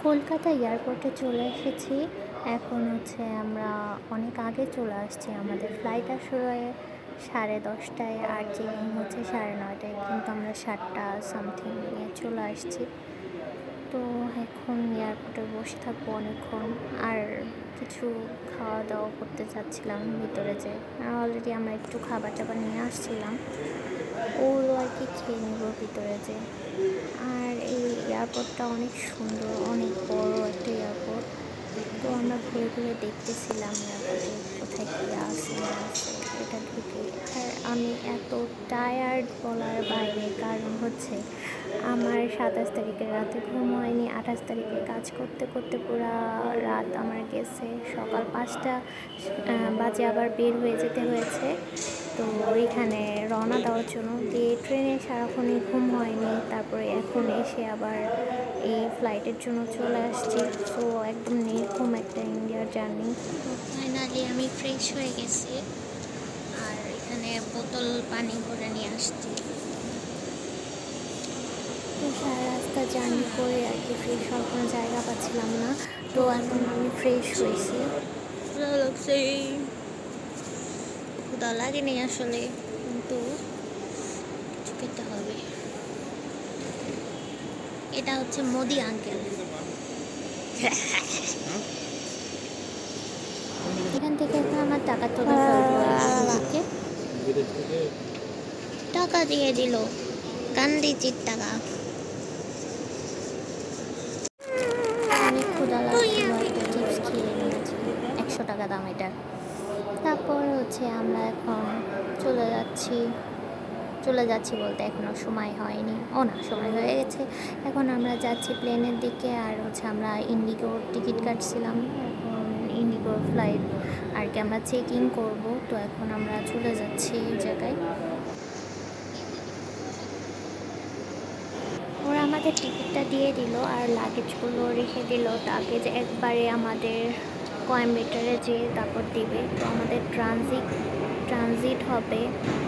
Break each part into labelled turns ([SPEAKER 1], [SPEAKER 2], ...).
[SPEAKER 1] কলকাতা এয়ারপোর্টে চলে এসেছি। এখন হচ্ছে আমরা অনেক আগে চলে আসছি, আমাদের ফ্লাইট আসলে 10:30টায় আর চেকিং হচ্ছে 9:30টায়, কিন্তু আমরা 7টা সামথিং নিয়ে চলে আসছি। তো এখন এয়ারপোর্টে বসে থাকবো অনেকক্ষণ, আর কিছু খাওয়া দাওয়া করতে চাচ্ছিলাম ভিতরে যে অলরেডি আমরা একটু খাবার টাবার নিয়ে আসছিলাম, ওগুলো আর কি খেয়ে নেব ভিতরে যে। আর এই এয়ারপোর্টটা অনেক সুন্দর, অনেক বড় একটা এয়ারপোর্ট। তো আমরা ঘুরে ঘুরে দেখতেছিলাম এয়ারপোর্টে কোথায় কী আছে না আছে এটা ঢুকে। আর আমি এত টায়ার্ড বলার বাইরে, কারণ হচ্ছে আমার 27 তারিখের রাতে ঘুম হয়নি, 28 তারিখে কাজ করতে করতে পুরা রাত আমার গেছে। সকাল 5টা বাজে আবার বের হয়ে যেতে হয়েছে, তো ওইখানে রওনা দেওয়ার জন্য দিয়ে ট্রেনে সারাক্ষণই ঘুম হয়নি। তারপরে এখন এসে আবার এই ফ্লাইটের জন্য চলে আসছি। তো একদম নির্ঘুম একটা ইন্ডিয়ার জার্নি। তো ফাইনালি আমি ফ্রেশ হয়ে গেছি, আর এখানে বোতল পানি করে নিয়ে আসছি। তো সারা রাস্তা জার্নি করে আর কি ফ্রেশ হওয়ার কোনো জায়গা পাচ্ছিলাম না, তো এখন আমি ফ্রেশ হয়েছি। ভালো লাগছে, ক্ষুধা লাগেনি আসলে, কিন্তু কিছু খেতে হবে। এটা হচ্ছে মোদি আঙ্কেল। এখান থেকে এখন আমার টাকা তুলে ফেলবো। টাকা দিয়ে দিল, গান্ধীজির টাকা। অনেক ক্ষুধা লাগছিল, একটা চিপস খেয়ে নিয়েছি, 100 টাকা দাম এটা। তারপর হচ্ছে আমরা এখন চলে যাচ্ছি বলতে এখনও সময় হয়নি, না সময় হয়ে গেছে। এখন আমরা যাচ্ছি প্লেনের দিকে, আর হচ্ছে আমরা ইন্ডিগোর টিকিট কাটছিলাম। এখন ইন্ডিগোর ফ্লাইট আর কি আমরা চেকিং করব, তো এখন আমরা চলে যাচ্ছি এই জায়গায়। ওরা আমাদের টিকিটটা দিয়ে দিল আর লাগেজগুলো রেখে দিল। লাগেজ একবারে আমাদের কোয়েম্বাটোরে যেয়ে তারপর দিবে। তো আমাদের ট্রানজিট হবে,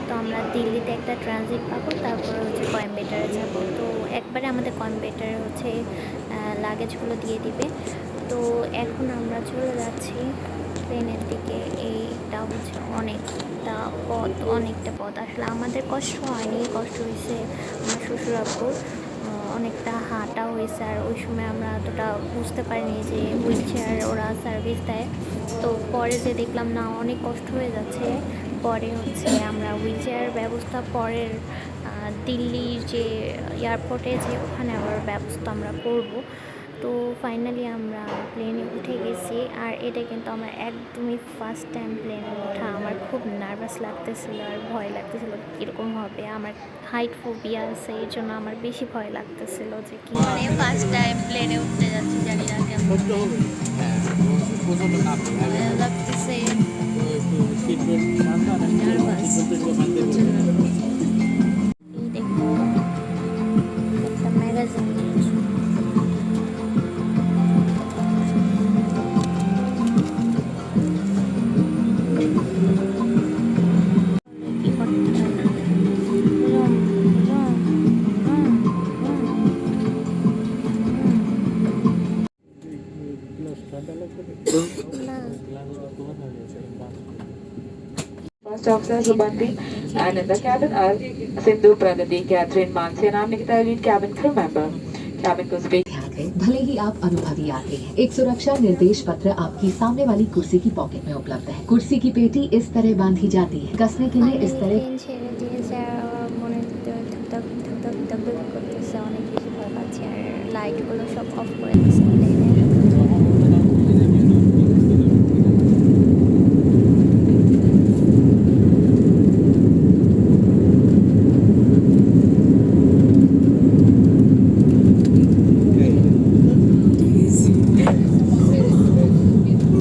[SPEAKER 1] তো আমরা দিল্লিতে একটা ট্রানজিট পাবো, তারপরে হচ্ছে কোয়েম্বাটোরে যাব। তো একবারে আমাদের কোয়েম্বাটোরে হচ্ছে লাগেজগুলো দিয়ে দিবে। তো এখন আমরা চলে যাচ্ছি প্লেনের দিকে। এইটা হচ্ছে অনেকটা পথ আসলে আমাদের কষ্ট হয়নি, কষ্ট হয়েছে আমার শ্বশুর আব্বুর। অনেকটা হাঁটা হয়েছে, আর ওই সময় আমরা অতটা বুঝতে পারিনি যে হুইল চেয়ার ওরা সার্ভিস দেয়। তো পরে যে দেখলাম না অনেক কষ্ট হয়ে যাচ্ছে, পরে হচ্ছে আমরা হুইল চেয়ার ব্যবস্থা পরের দিল্লির যে এয়ারপোর্টে যে ওখানে আবার ব্যবস্থা আমরা করব। তো ফাইনালি আমরা প্লেনে উঠে গেছি, আর এটা কিন্তু আমার একদমই ফার্স্ট টাইম প্লেনে ওঠা। আমার খুব নার্ভাস লাগতেছিল আর ভয় লাগতেছিল কীরকম হবে। আমার হাইট ফোবিয়া আছে, এই জন্য আমার বেশি ভয় লাগতেছিল যে কি মানে ফার্স্ট টাইম প্লেনে উঠতে যাচ্ছি, জানি না কেমন লাগতেছে। নার্ভাস দেখো একটা magazine
[SPEAKER 2] First officer Subandri, and in the cabin are Sindhu Pragati, Catherine Mansi, and I'm Nikita Elite cabin crew member. Cabin को space
[SPEAKER 3] भले ही आप अनुभवी यात्री हैं, एक सुरक्षा निर्देश पत्र आपकी सामने वाली कुर्सी की पॉकेट में उपलब्ध है। कुर्सी की पेटी इस तरह बांधी जाती है, कसने के लिए इस तरह
[SPEAKER 1] ছেড়ে দিয়েছে, আর আমার মনের ভিতরে ধুকধক ধুকধক ধুকধক করতেছে, অনেক বেশি ভয় পাচ্ছি। আর লাইটগুলো সব অফ করে দিচ্ছে প্লেনে।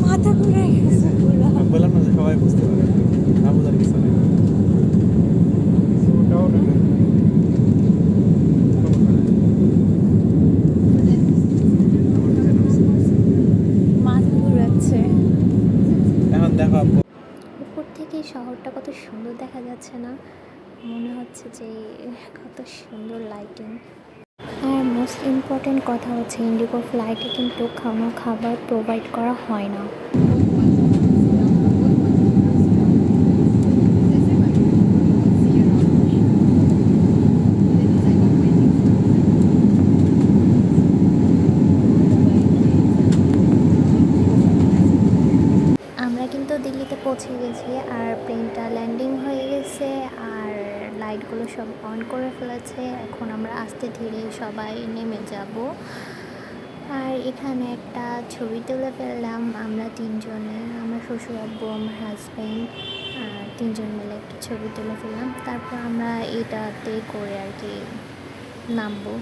[SPEAKER 1] মাথা ঘুরে গেছে পুরো।
[SPEAKER 4] বললাম না যে সবাই বুঝতে পারে, না বোঝার কিছু নেই।
[SPEAKER 1] মাথা ঘুরাচ্ছে।
[SPEAKER 4] এখন দেখো
[SPEAKER 1] উপর থেকে শহরটা কত সুন্দর দেখা যাচ্ছে না? মনে হচ্ছে যে কত সুন্দর লাইটিং। আর মোস্ট ইম্পর্টেন্ট কথা হচ্ছে ইন্ডিগো ফ্লাইটে কিন্তু কোনো খাবার প্রোভাইড করা হয় না। আমরা কিন্তু দিল্লিতে পৌঁছে গেছি আর প্লেনটা ল্যান্ডিং হয়ে গেছে আর লাইটগুলো সব অন করে ফেলেছে। এখন আমরা আস্তে ধীরে সবাই নেমে যাব। আর এখানে একটা ছবি তুলে ফেললাম আমরা তিনজনে, আমার শ্বশুর আব্বু আমার হাজব্যান্ড আর তিনজন মিলে একটা ছবি তুলে ফেললাম। তারপর আমরা এটাতে করে আর কি নামবো।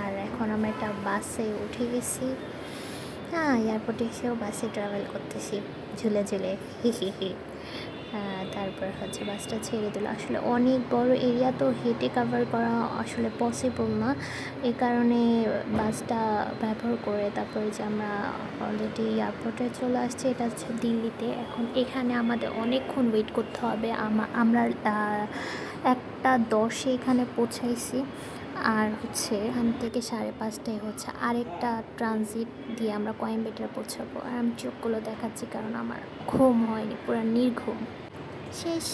[SPEAKER 1] আর এখন আমরা একটা বাসে উঠে গেছি। হ্যাঁ, এয়ারপোর্টে এসেও বাসে ট্রাভেল করতেছি ঝুলে ঝুলে হি। তারপর হচ্ছে বাসটা ছেড়ে দিল। আসলে অনেক বড় এরিয়া তো হেঁটে কাভার করা আসলে পসিবল না, এই কারণে বাসটা ব্যবহার করে তারপরে যে আমরা অলরেডি এয়ারপোর্টে চলে আসছি। এটা হচ্ছে দিল্লিতে। এখন এখানে আমাদের অনেকক্ষণ ওয়েট করতে হবে। আমরা 1:10 এখানে পৌঁছাইছি। আর হচ্ছে এখান থেকে 5:30টায় হচ্ছে আরেকটা ট্রানজিট দিয়ে আমরা কোয়েম্বাটোর পৌঁছাবো। আর আমি চোখগুলো দেখাচ্ছি কারণ আমার ঘুম হয়নি, পুরো নির্ঘুম। শেষ।